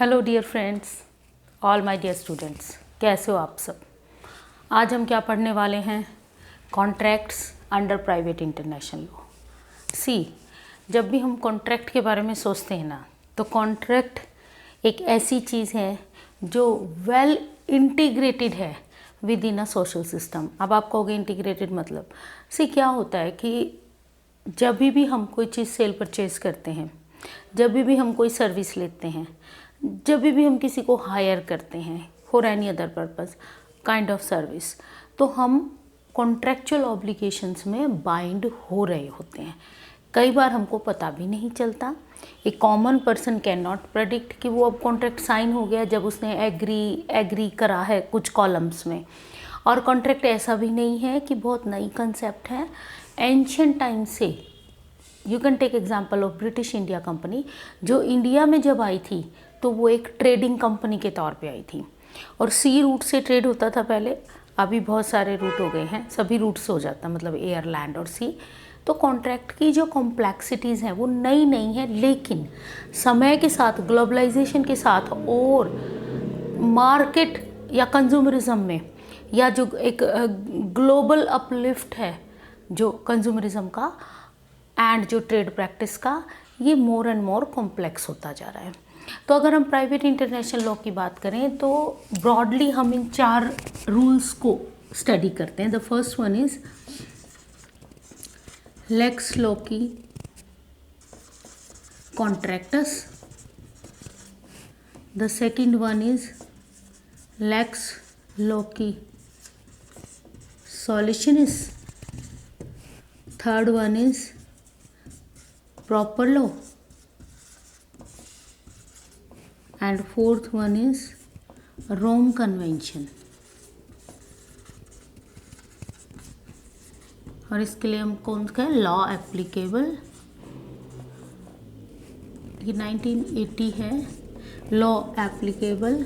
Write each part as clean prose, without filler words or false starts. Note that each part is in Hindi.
Hello dear friends, all my dear students, कैसे हो आप सब। आज हम क्या पढ़ने वाले हैं? Contracts under private international law. जब भी हम कॉन्ट्रैक्ट के बारे में सोचते हैं ना, तो कॉन्ट्रैक्ट एक ऐसी चीज़ है जो वेल इंटीग्रेटेड है with in a social system. अब आप कहोगे इंटीग्रेटेड मतलब क्या होता है कि जब भी हम कोई चीज़ सेल परचेज करते हैं, जब भी हम कोई सर्विस लेते हैं, जब भी हम किसी को हायर करते हैं for any other purpose kind of service, तो हम कॉन्ट्रेक्चुअल ऑब्लिगेशंस में बाइंड हो रहे होते हैं। कई बार हमको पता भी नहीं चलता। एक common person can not predict कि वो अब कॉन्ट्रैक्ट साइन हो गया जब उसने एग्री करा है कुछ कॉलम्स में। और कॉन्ट्रैक्ट ऐसा भी नहीं है कि बहुत नई कंसेप्ट है। एंशियंट टाइम से you can take example of British India company, जो इंडिया में जब आई थी तो वो एक ट्रेडिंग कंपनी के तौर पे आई थी और सी रूट से ट्रेड होता था पहले। अभी बहुत सारे रूट हो गए हैं, सभी रूट से हो जाता है, मतलब एयर, लैंड और सी। तो कॉन्ट्रैक्ट की जो कॉम्प्लेक्सिटीज़ हैं वो नई नहीं है, लेकिन समय के साथ, ग्लोबलाइजेशन के साथ और मार्केट या कंज्यूमरिज्म में, या जो एक ग्लोबल अपलिफ्ट है जो कंज्यूमरिज्म का एंड जो ट्रेड प्रैक्टिस का, ये मोर एंड मोर कॉम्प्लेक्स होता जा रहा है। तो अगर हम प्राइवेट इंटरनेशनल लॉ की बात करें तो ब्रॉडली हम इन 4 रूल्स को स्टडी करते हैं। The first one is lex loci contractus, the second one is lex loci solutionis, third one is proper law, and fourth one is Rome Convention। और इसके लिए हम कौन सा लॉ एप्लीकेबल, ये 1980 है। Law applicable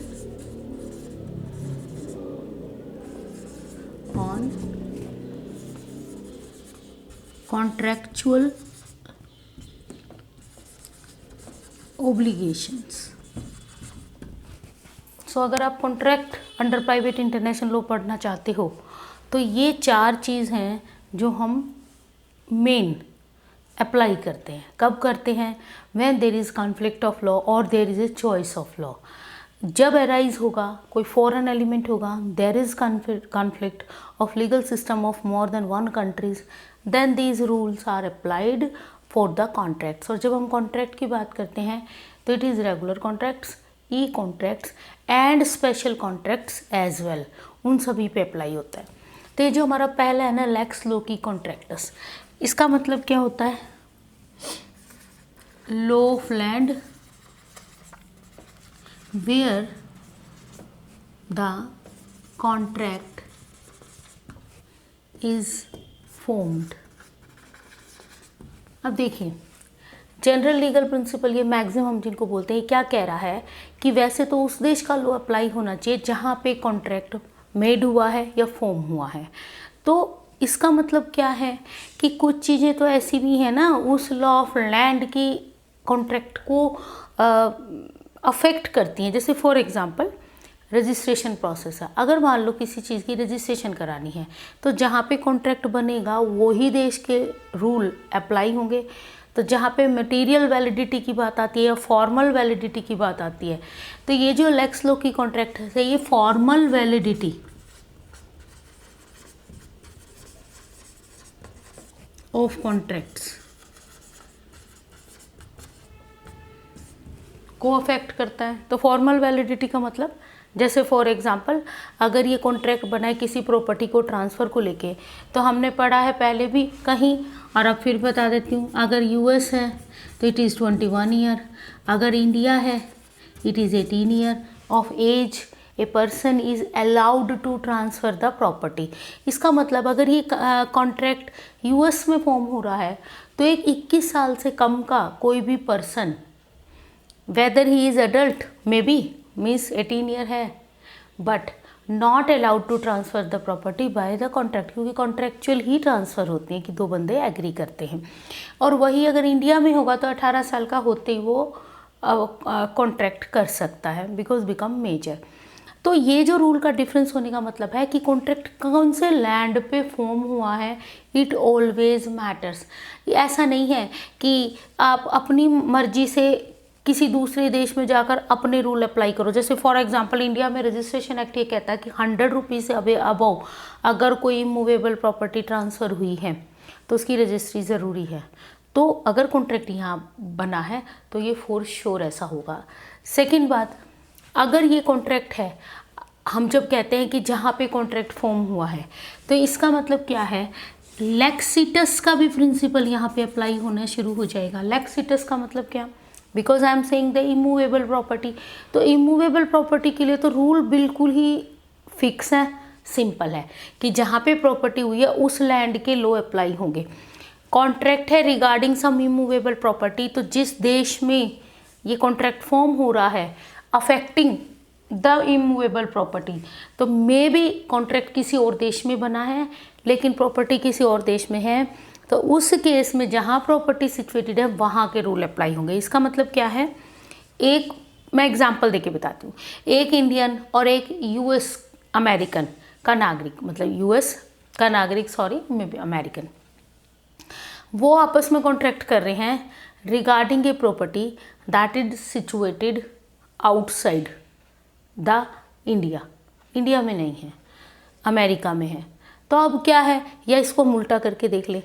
on contractual obligations. So अगर आप contract under private international law पढ़ना चाहते हो तो ये 4 चीज़ हैं जो हम मेन अप्लाई करते हैं। कब करते हैं? When there is conflict of law और there is a choice of law. जब अराइज होगा, कोई फॉरेन एलिमेंट होगा, there is conflict of legal system of more than one countries, then these rules are applied for the contracts. और जब हम कॉन्ट्रैक्ट की बात करते हैं तो it is regular contracts, e contracts and special contracts as well, उन सभी पे अप्लाई होता है। तो ये जो हमारा पहला है ना, लेक्स लोकी कॉन्ट्रैक्टस, इसका मतलब क्या होता है? Law of land where the contract is formed. अब देखिए, जनरल लीगल प्रिंसिपल, ये मैक्सिमम जिनको बोलते हैं, क्या कह रहा है कि वैसे तो उस देश का लॉ अप्लाई होना चाहिए जहाँ पे कॉन्ट्रैक्ट मेड हुआ है या फॉर्म हुआ है। तो इसका मतलब क्या है कि कुछ चीज़ें तो ऐसी भी हैं ना, उस लॉ ऑफ लैंड की कॉन्ट्रैक्ट को अफेक्ट करती हैं। जैसे फॉर एग्जांपल रजिस्ट्रेशन प्रोसेस है। अगर मान लो किसी चीज़ की रजिस्ट्रेशन करानी है तो जहाँ पे कॉन्ट्रैक्ट बनेगा वही देश के रूल अप्लाई होंगे। तो जहाँ पे मटेरियल वैलिडिटी की बात आती है या फॉर्मल वैलिडिटी की बात आती है, तो ये जो लेक्स लॉ की कॉन्ट्रैक्ट है, ये फॉर्मल वैलिडिटी ऑफ कॉन्ट्रैक्ट्स को अफेक्ट करता है। तो फॉर्मल वैलिडिटी का मतलब, जैसे फॉर एग्जांपल अगर ये कॉन्ट्रैक्ट बना है किसी प्रॉपर्टी को ट्रांसफ़र को लेके, तो हमने पढ़ा है पहले भी कहीं, और अब फिर बता देती हूँ। अगर यूएस है तो इट इज़ 21 ईयर, अगर इंडिया है it is 18 year of age a person is allowed to transfer the property. इसका मतलब अगर ये कॉन्ट्रैक्ट यूएस में फॉर्म हो रहा है तो एक 21 साल से कम का कोई भी person, whether he is adult may be, means 18 year है, but not allowed to transfer the property by the contract, क्योंकि कॉन्ट्रैक्चुअल ही ट्रांसफ़र होते हैं कि 2 बंदे एग्री करते हैं। और वही अगर इंडिया में होगा तो 18 साल का होते ही वो कॉन्ट्रैक्ट कर सकता है बिकॉज बिकम मेजर। तो ये जो रूल का डिफरेंस होने का मतलब है कि कॉन्ट्रैक्ट कौन से लैंड पे फॉर्म हुआ है, इट ऑलवेज मैटर्स। ऐसा नहीं है कि आप अपनी मर्जी से किसी दूसरे देश में जाकर अपने रूल अप्लाई करो। जैसे फॉर एग्जांपल इंडिया में रजिस्ट्रेशन एक्ट ये कहता है कि 100 रुपीज़ से अबव अगर कोई मूवेबल प्रॉपर्टी ट्रांसफ़र हुई है तो उसकी रजिस्ट्री ज़रूरी है। तो अगर कॉन्ट्रैक्ट यहाँ बना है तो ये फॉर श्योर ऐसा होगा। सेकेंड बात, अगर ये कॉन्ट्रैक्ट है, हम जब कहते हैं कि जहाँ पे कॉन्ट्रैक्ट फॉर्म हुआ है तो इसका मतलब क्या है, लेक्सिटस का भी प्रिंसिपल यहाँ पे अप्लाई होना शुरू हो जाएगा। लेक्सिटस का मतलब क्या, because I am saying the immovable property. तो इमूवेबल प्रॉपर्टी के लिए तो रूल बिल्कुल ही फिक्स है, सिंपल है कि जहाँ पे प्रॉपर्टी हुई है उस लैंड के लॉ अप्लाई होंगे। कॉन्ट्रैक्ट है रिगार्डिंग सम इमूवेबल प्रॉपर्टी, तो जिस देश में ये कॉन्ट्रैक्ट फॉर्म हो रहा है अफेक्टिंग द इमूवेबल प्रॉपर्टी, तो मे बी कॉन्ट्रैक्ट किसी और देश में बना है लेकिन प्रॉपर्टी किसी और देश में है, तो उस केस में जहाँ प्रॉपर्टी सिचुएटेड है वहाँ के रूल अप्लाई होंगे। इसका मतलब क्या है, एक मैं एग्जांपल देके बताती हूँ। एक इंडियन और एक यूएस अमेरिकन का नागरिक, मतलब यूएस का नागरिक सॉरी मे बी अमेरिकन, वो आपस में कॉन्ट्रैक्ट कर रहे हैं regarding a property that is situated outside the India में नहीं है, अमेरिका में है। तो अब क्या है, या इसको उल्टा करके देख ले,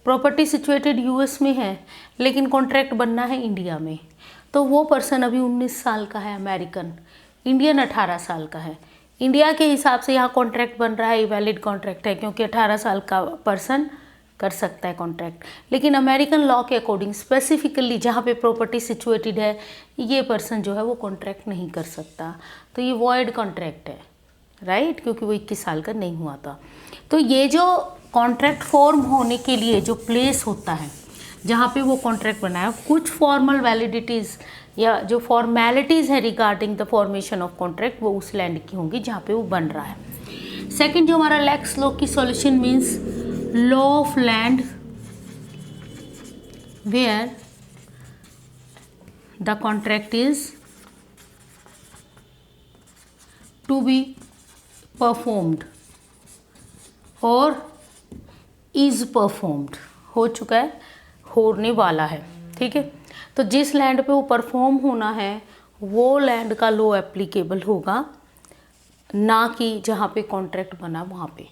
प्रॉपर्टी सिचुएटेड यूएस में है लेकिन कॉन्ट्रैक्ट बनना है इंडिया में, तो वो पर्सन अभी 19 साल का है अमेरिकन, इंडियन 18 साल का है। इंडिया के हिसाब से यहाँ कॉन्ट्रैक्ट बन रहा है, वैलिड कॉन्ट्रैक्ट है क्योंकि 18 साल का पर्सन कर सकता है कॉन्ट्रैक्ट। लेकिन अमेरिकन लॉ के अकॉर्डिंग स्पेसिफिकली जहाँ पे प्रॉपर्टी सिचुएटेड है ये पर्सन जो है वो कॉन्ट्रैक्ट नहीं कर सकता, तो ये वॉइड कॉन्ट्रैक्ट है, राइट, क्योंकि वो 21 साल का नहीं हुआ था। तो ये जो कॉन्ट्रैक्ट फॉर्म होने के लिए जो प्लेस होता है जहाँ पे वो कॉन्ट्रैक्ट बनाया, कुछ फॉर्मल वैलिडिटीज़ या जो फॉर्मेलिटीज़ है regarding the formation of contract वो उस लैंड की होंगी जहाँ पे वो बन रहा है। सेकंड जो हमारा लेक्स लॉ की solution means law of land where the contract is to be performed और इज परफॉर्म्ड, हो चुका है, होने वाला है, ठीक है। तो जिस लैंड पे वो परफॉर्म होना है वो लैंड का लॉ एप्लीकेबल होगा, ना कि जहाँ पे कॉन्ट्रैक्ट बना वहाँ पे।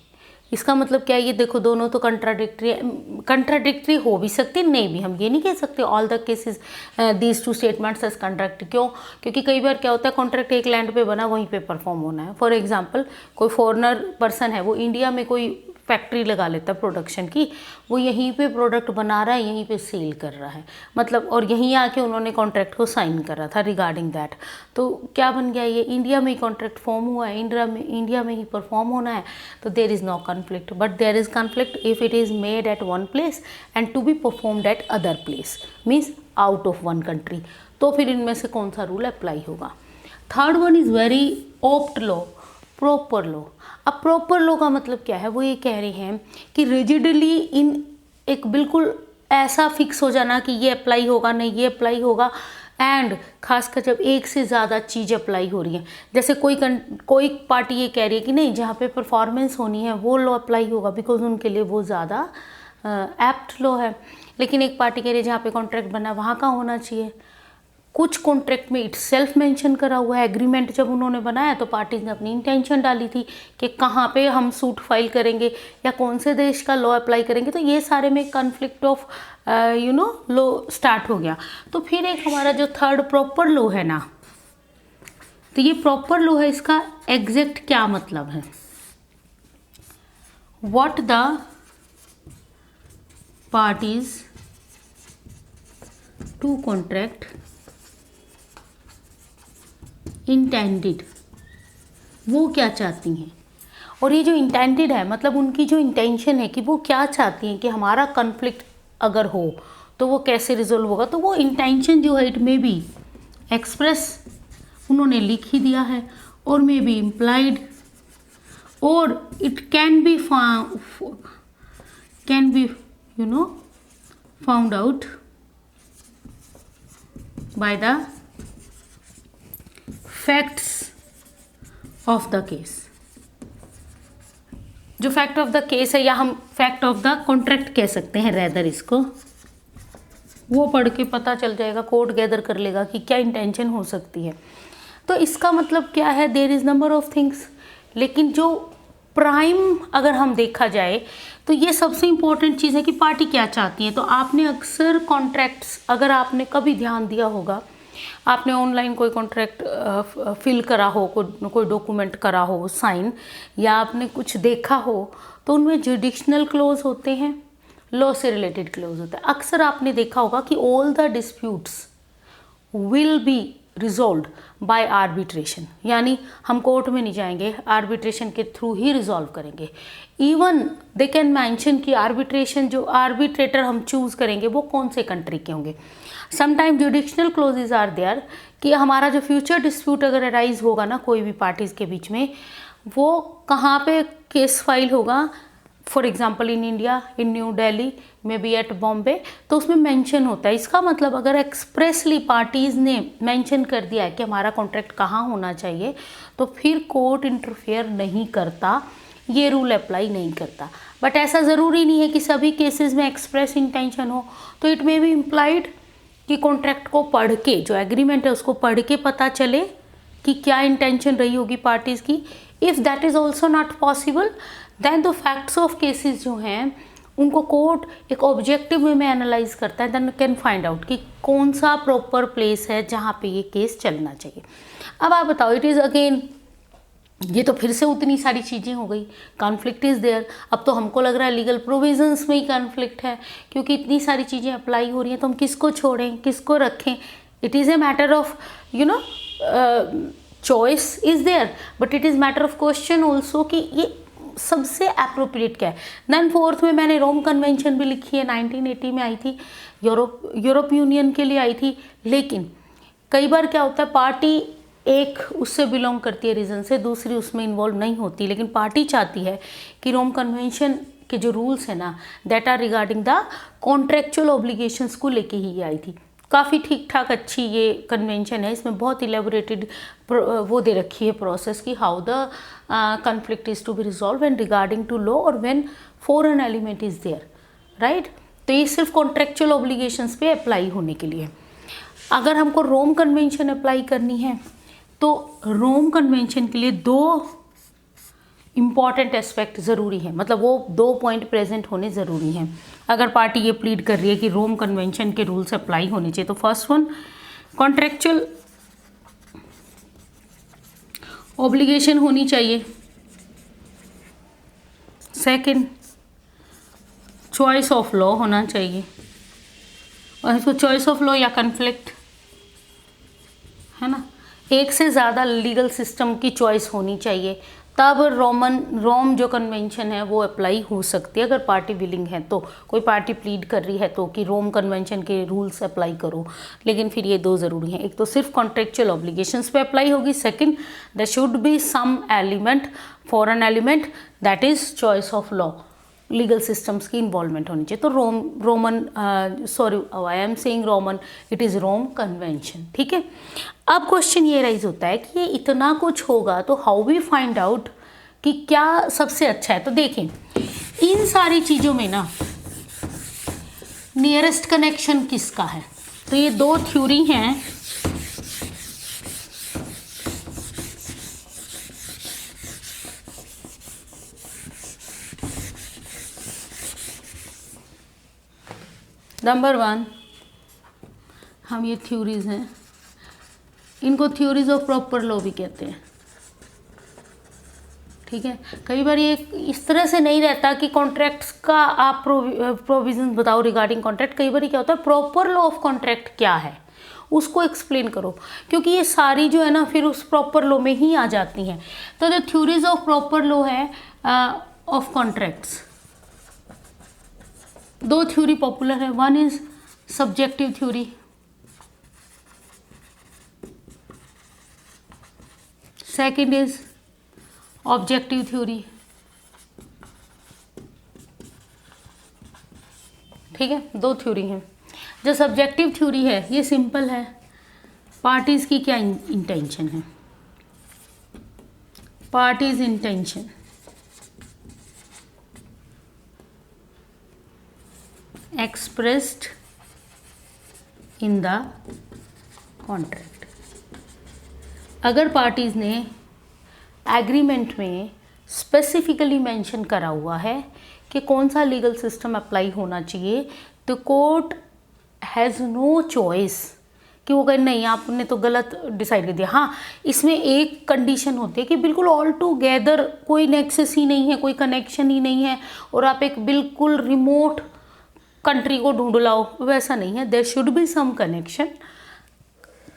इसका मतलब क्या है, ये देखो दोनों तो कंट्राडिक्टरी हो भी सकती, नहीं भी, हम ये नहीं कह सकते all the cases these two statements as contract. क्यों, क्योंकि कई बार क्या होता है कॉन्ट्रैक्ट एक लैंड पे बना वहीं पे परफॉर्म होना है। फॉर एग्जांपल कोई फॉरेनर पर्सन है, वो इंडिया में कोई फैक्ट्री लगा लेता है प्रोडक्शन की, वो यहीं पे प्रोडक्ट बना रहा है, यहीं पे सेल कर रहा है, मतलब, और यहीं आके उन्होंने कॉन्ट्रैक्ट को साइन करा था रिगार्डिंग दैट। तो क्या बन गया, ये इंडिया में ही कॉन्ट्रैक्ट फॉर्म हुआ है, इंडिया में ही परफॉर्म होना है, तो there is no conflict. But there is conflict if it is made at one place and to be performed at other place, means out of one country, तो फिर इनमें से कौन सा रूल अप्लाई होगा। Third one is very opt law, proper law. अब प्रॉपर लॉ का मतलब क्या है, वो ये कह रहे हैं कि रिजिडली इन एक बिल्कुल ऐसा फिक्स हो जाना कि ये अप्लाई होगा, नहीं ये अप्लाई होगा, एंड खासकर जब एक से ज़्यादा चीज़ अप्लाई हो रही है। जैसे कोई पार्टी ये कह रही है कि नहीं जहाँ पे परफॉर्मेंस होनी है वो लॉ अप्लाई होगा बिकॉज उनके लिए वो ज़्यादा एप्ट लॉ है, लेकिन एक पार्टी कह रही है जहाँ पे कॉन्ट्रैक्ट बना वहाँ का होना चाहिए। कुछ कॉन्ट्रैक्ट में इट सेल्फ मेंशन करा हुआ है, एग्रीमेंट जब उन्होंने बनाया तो पार्टीज ने अपनी इंटेंशन डाली थी कि कहाँ पे हम सूट फाइल करेंगे या कौन से देश का लॉ अप्लाई करेंगे, तो ये सारे में कॉन्फ्लिक्ट ऑफ लॉ स्टार्ट हो गया। तो फिर एक हमारा जो थर्ड प्रॉपर लॉ है ना, तो ये प्रॉपर लॉ है, इसका एग्जैक्ट क्या मतलब है, what the parties to contract intended, वो क्या चाहती हैं। और ये जो इंटेंडेड है मतलब उनकी जो इंटेंशन है कि वो क्या चाहती हैं कि हमारा कॉन्फ्लिक्ट अगर हो तो वो कैसे रिजोल्व होगा। तो वो इंटेंशन जो है इट मे बी एक्सप्रेस, उन्होंने लिख ही दिया है, और मे बी इम्प्लाइड, और it can be found out by the facts of the case. जो फैक्ट ऑफ द केस है या हम फैक्ट ऑफ द कॉन्ट्रैक्ट कह सकते हैं रेदर, इसको वो पढ़ के पता चल जाएगा, कोर्ट गैदर कर लेगा कि क्या इंटेंशन हो सकती है। तो इसका मतलब क्या है, there is number of things, लेकिन जो प्राइम अगर हम देखा जाए तो ये सबसे इम्पोर्टेंट चीज़ है कि पार्टी क्या चाहती है। तो आपने अक्सर कॉन्ट्रैक्ट्स, अगर आपने कभी ध्यान दिया होगा, आपने ऑनलाइन कोई कॉन्ट्रैक्ट फिल करा हो, कोई डॉक्यूमेंट करा हो साइन, या आपने कुछ देखा हो, तो उनमें जुडिशनल क्लोज होते हैं, लॉ से रिलेटेड क्लोज होता है। अक्सर आपने देखा होगा कि all the disputes will be resolved by arbitration, यानी हम कोर्ट में नहीं जाएंगे, आर्बिट्रेशन के थ्रू ही रिजॉल्व करेंगे। इवन दे कैन मेंशन कि आर्बिट्रेशन, जो आर्बिट्रेटर हम चूज करेंगे वो कौन से कंट्री के होंगे। Sometime judicial clauses are there कि हमारा जो फ्यूचर डिस्प्यूट अगर अराइज होगा ना कोई भी पार्टीज के बीच में, वो कहाँ पे केस फाइल होगा, for example in India, in New Delhi, may be at Bombay, तो उसमें मेंशन होता है। इसका मतलब अगर एक्सप्रेसली पार्टीज़ ने मेंशन कर दिया है कि हमारा कॉन्ट्रैक्ट कहाँ होना चाहिए, तो फिर कोर्ट इंटरफेयर नहीं करता, ये रूल अप्लाई नहीं करता। बट ऐसा ज़रूरी नहीं है कि सभी केसेस में एक्सप्रेस इंटेंशन हो, तो इट मे बी इम्प्लाइड कि कॉन्ट्रैक्ट को पढ़ के, जो एग्रीमेंट है उसको पढ़ के पता चले कि क्या इंटेंशन रही होगी पार्टीज़ की। If that is also not possible, then the facts of cases जो हैं उनको कोर्ट एक ऑब्जेक्टिव वे में एनालाइज करता है, देन कैन फाइंड आउट कि कौन सा प्रॉपर प्लेस है जहाँ पे ये केस चलना चाहिए। अब आप बताओ, इट इज़ अगेन, ये तो फिर से उतनी सारी चीज़ें हो गई, कॉन्फ्लिक्ट इज़ देयर। अब तो हमको लग रहा है लीगल प्रोविजंस में ही कॉन्फ्लिक्ट है, क्योंकि इतनी सारी चीज़ें अप्लाई हो रही हैं, तो हम किसको छोड़ें, किसको रखें। It is a matter of choice is there, but it is matter of question also कि ये सबसे अप्रोप्रिएट क्या है। देन फोर्थ में मैंने रोम कन्वेंशन भी लिखी है, 1980 में आई थी, यूरोप यूनियन के लिए आई थी। लेकिन कई बार क्या होता है, पार्टी एक उससे बिलोंग करती है रीजन से, दूसरी उसमें इन्वॉल्व नहीं होती, लेकिन पार्टी चाहती है कि रोम कन्वेंशन के जो रूल्स है ना, that are regarding the contractual obligations को लेके ही आई थी। काफ़ी ठीक ठाक अच्छी ये कन्वेंशन है, इसमें बहुत इलेबोरेटेड वो दे रखी है प्रोसेस की how the conflict is to be resolve and regarding to law और when foreign element is there, right. तो ये सिर्फ कॉन्ट्रेक्चुअल ऑब्लिगेशंस पे अप्लाई होने के लिए। अगर हमको रोम कन्वेंशन अप्लाई करनी है तो रोम कन्वेंशन के लिए दो इम्पॉर्टेंट एस्पेक्ट ज़रूरी है, मतलब वो 2 पॉइंट प्रेजेंट होने ज़रूरी हैं अगर पार्टी ये प्लीड कर रही है कि रोम कन्वेंशन के रूल्स अप्लाई होने चाहिए। तो फर्स्ट वन, कॉन्ट्रेक्चुअल ऑब्लिगेशन होनी चाहिए। सेकंड, चॉइस ऑफ लॉ होना चाहिए। और इसको चॉइस ऑफ लॉ या कन्फ्लिक्ट है ना, एक से ज़्यादा लीगल सिस्टम की चॉइस होनी चाहिए, तब रोम जो कन्वेंशन है वो अप्लाई हो सकती है। अगर पार्टी विलिंग है तो, कोई पार्टी प्लीड कर रही है तो कि रोम कन्वेंशन के रूल्स अप्लाई करो, लेकिन फिर ये दो ज़रूरी हैं, एक तो सिर्फ कॉन्ट्रेक्चुअल ऑब्लिगेशंस पे अप्लाई होगी, second there should be some element, foreign element, that is choice of law, legal systems की इन्वॉल्वमेंट होनी चाहिए। तो I am saying Roman, it is Rome convention, ठीक है। अब क्वेश्चन ये राइज होता है कि ये इतना कुछ होगा तो हाउ वी फाइंड आउट कि क्या सबसे अच्छा है। तो देखें, इन सारी चीज़ों में ना नियरेस्ट कनेक्शन किसका है, तो ये दो थ्योरी हैं, नंबर 1, हम ये थ्योरीज हैं, इनको थ्योरीज ऑफ प्रॉपर लॉ भी कहते हैं, ठीक है। कई बार ये इस तरह से नहीं रहता कि कॉन्ट्रैक्ट्स का आप प्रोविजन बताओ रिगार्डिंग कॉन्ट्रैक्ट, कई बार क्या होता है प्रॉपर लॉ ऑफ कॉन्ट्रैक्ट क्या है उसको एक्सप्लेन करो, क्योंकि ये सारी जो है ना फिर उस प्रॉपर लॉ में ही आ जाती हैं। तो जो थ्योरीज ऑफ प्रॉपर लॉ है ऑफ कॉन्ट्रैक्ट्स, दो थ्योरी पॉपुलर है, one is subjective theory, second is objective theory, ठीक है। दो थ्योरी हैं। जो सब्जेक्टिव थ्योरी है ये सिंपल है, पार्टीज की क्या इंटेंशन है, party's intention expressed in the contract। अगर पार्टीज ने एग्रीमेंट में स्पेसिफिकली मेंशन करा हुआ है कि कौन सा लीगल सिस्टम अप्लाई होना चाहिए, तो कोर्ट हैज़ नो चॉइस कि वो कहे नहीं आपने तो गलत डिसाइड कर दिया। हाँ, इसमें एक कंडीशन होती है कि बिल्कुल ऑल टुगेदर कोई नेक्सस ही नहीं है, कोई कनेक्शन ही नहीं है और आप एक बिल्कुल रिमोट कंट्री को ढूंढ लाओ, वैसा नहीं है। There should be some connection,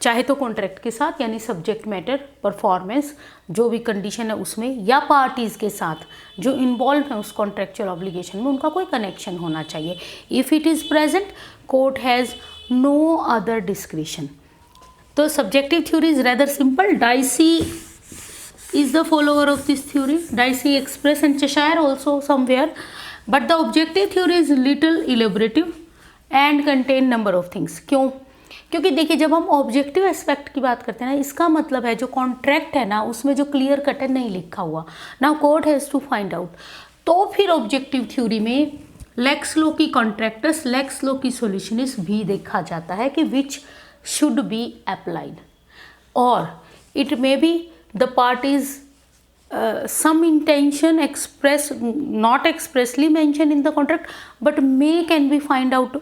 चाहे तो कॉन्ट्रैक्ट के साथ यानी सब्जेक्ट मैटर, परफॉर्मेंस, जो भी कंडीशन है उसमें, या पार्टीज़ के साथ जो इन्वॉल्व है उस कॉन्ट्रेक्चुअल ऑब्लिगेशन में, उनका कोई कनेक्शन होना चाहिए। If it is present, court has no other discretion. तो subjective theory is rather simple. Dicey is the follower of this theory. Dicey express and Cheshire also somewhere, but the objective theory is little elaborative and contain number of things. क्यों? क्योंकि देखिए जब हम ऑब्जेक्टिव एस्पेक्ट की बात करते हैं ना, इसका मतलब है जो कॉन्ट्रैक्ट है ना उसमें जो क्लियर कट है नहीं लिखा हुआ, now court has to find out. तो फिर ऑब्जेक्टिव थ्योरी में लेक्स लॉ की कॉन्ट्रैक्टस, लेक्स लॉ की सोल्यूशनिस्ट भी देखा जाता है कि विच शुड बी अप्लाइड, और it may be the parties some intention expressed, not expressly mentioned in the contract, but can be find out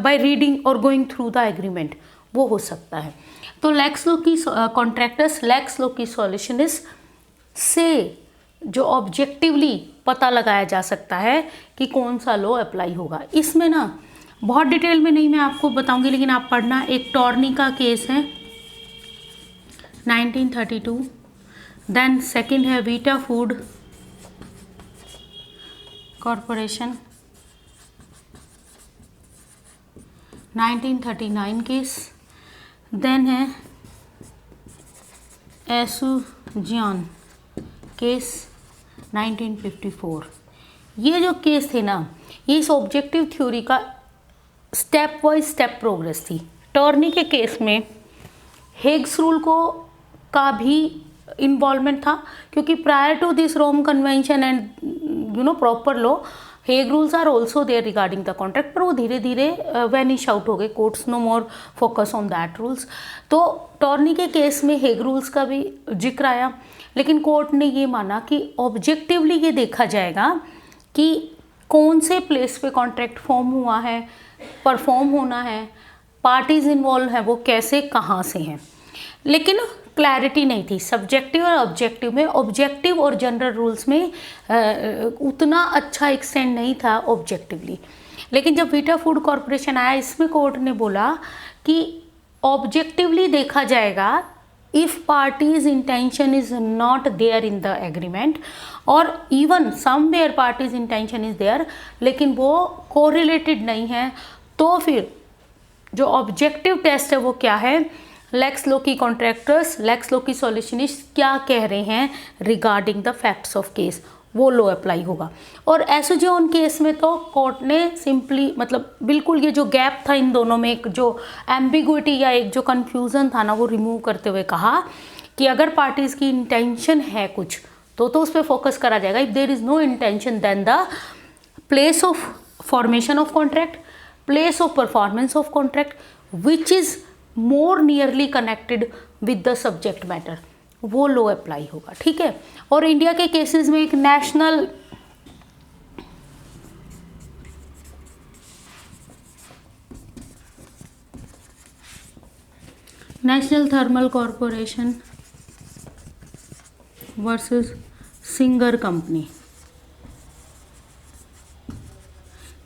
by reading or going through the agreement, वो हो सकता है। तो लेक्स लॉ की कॉन्ट्रैक्टर्स, लेक्स लॉ की सोल्यूशनिस्ट से जो ऑब्जेक्टिवली पता लगाया जा सकता है कि कौन सा लॉ अप्लाई होगा। इसमें ना बहुत डिटेल में नहीं मैं आपको बताऊंगी, लेकिन आप पढ़ना। एक टॉर्नी का केस है 1932, देन सेकंड है Vita food corporation 1939 case, then है एसुजियान केस 1954। ये जो केस थे ना, ये इस ऑब्जेक्टिव थ्योरी का स्टेप वाइज स्टेप प्रोग्रेस थी। टॉर्नी के केस में हेग्स रूल का भी इन्वॉल्वमेंट था, क्योंकि prior to this Rome convention and proper law, Hague rules are also there regarding the contract, पर वो धीरे धीरे वैनिश आउट हो गए। Courts no more focus on that rules. तो टॉर्नी के केस में हेग रूल्स का भी जिक्र आया, लेकिन कोर्ट ने ये माना कि ऑब्जेक्टिवली ये देखा जाएगा कि कौन से प्लेस पे कॉन्ट्रैक्ट फॉर्म हुआ है, परफॉर्म होना है, पार्टीज इन्वॉल्व हैं वो कैसे, कहाँ से हैं। लेकिन क्लैरिटी नहीं थी सब्जेक्टिव और ऑब्जेक्टिव में। ऑब्जेक्टिव और जनरल रूल्स में उतना अच्छा एक्सटेंड नहीं था ऑब्जेक्टिवली। लेकिन जब वीटा फूड कॉरपोरेशन आया, इसमें कोर्ट ने बोला कि ऑब्जेक्टिवली देखा जाएगा if parties intention is not there in the agreement, और even somewhere parties intention is there लेकिन वो कोरिलेटेड नहीं है, तो फिर जो ऑब्जेक्टिव टेस्ट है वो क्या है, लेक्स लॉ की कॉन्ट्रैक्टर्स, लेक्स लॉ की सोल्यूशनिस्ट क्या कह रहे हैं regarding the facts of case, वो लॉ अप्लाई होगा। और एसोजियन केस में तो कोर्ट ने सिंपली मतलब बिल्कुल ये जो गैप था इन दोनों में, एक जो एम्बिगुइटी या एक जो कन्फ्यूज़न था ना, वो रिमूव करते हुए कहा कि अगर पार्टीज़ की इंटेंशन है कुछ तो उस पर फोकस करा जाएगा। If there is no intention then the place of formation of contract, place of performance of contract which is more nearly connected with the subject matter, वो लॉ अप्लाई होगा। ठीक है। और इंडिया के केसेस में एक national thermal corporation versus Singer company,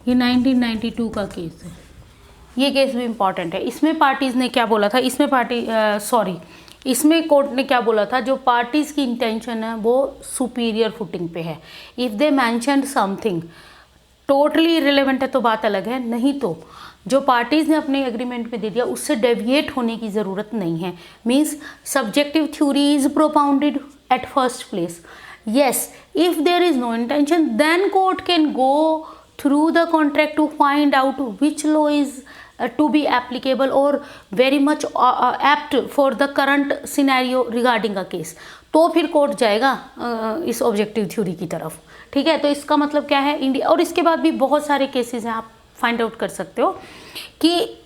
ये 1992 का केस है। ये केस भी इम्पॉर्टेंट है। इसमें पार्टीज़ ने क्या बोला था, इसमें कोर्ट ने क्या बोला था, जो पार्टीज़ की इंटेंशन है वो सुपीरियर फुटिंग पे है। If they mentioned something totally irrelevant है तो बात अलग है, नहीं तो जो पार्टीज़ ने अपने एग्रीमेंट में दे दिया उससे डेविएट होने की ज़रूरत नहीं है। Means subjective theory is propounded at first place. Yes, if there is no intention then court can go through the contract to find out which law is to be applicable or very much apt for the current scenario regarding a case। तो फिर कोर्ट जाएगा इस ऑब्जेक्टिव थ्योरी की तरफ। ठीक है, तो इसका मतलब क्या है, इंडिया, और इसके बाद भी बहुत सारे केसेस हैं, आप फाइंड आउट कर सकते हो कि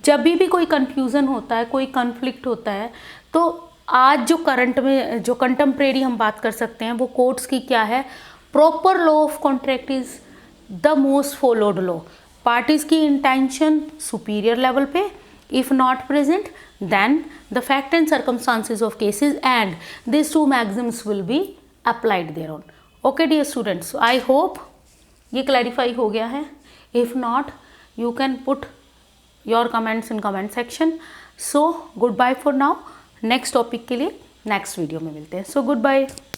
जब भी कोई कन्फ्यूज़न होता है, कोई कॉन्फ्लिक्ट होता है, तो आज जो करंट में जो कंटेम्प्रेरी हम बात कर सकते हैं वो कोर्ट्स की क्या है, proper law of contract is the most followed law. Parties की इंटेंशन सुपीरियर लेवल पे, if not present then the fact and circumstances of cases, and these two maxims will be applied thereon. Okay dear students, so I hope ये clarify हो गया है. If not, you can put your comments in comment section. So goodbye for now. Next topic के लिए next video में मिलते हैं. So goodbye.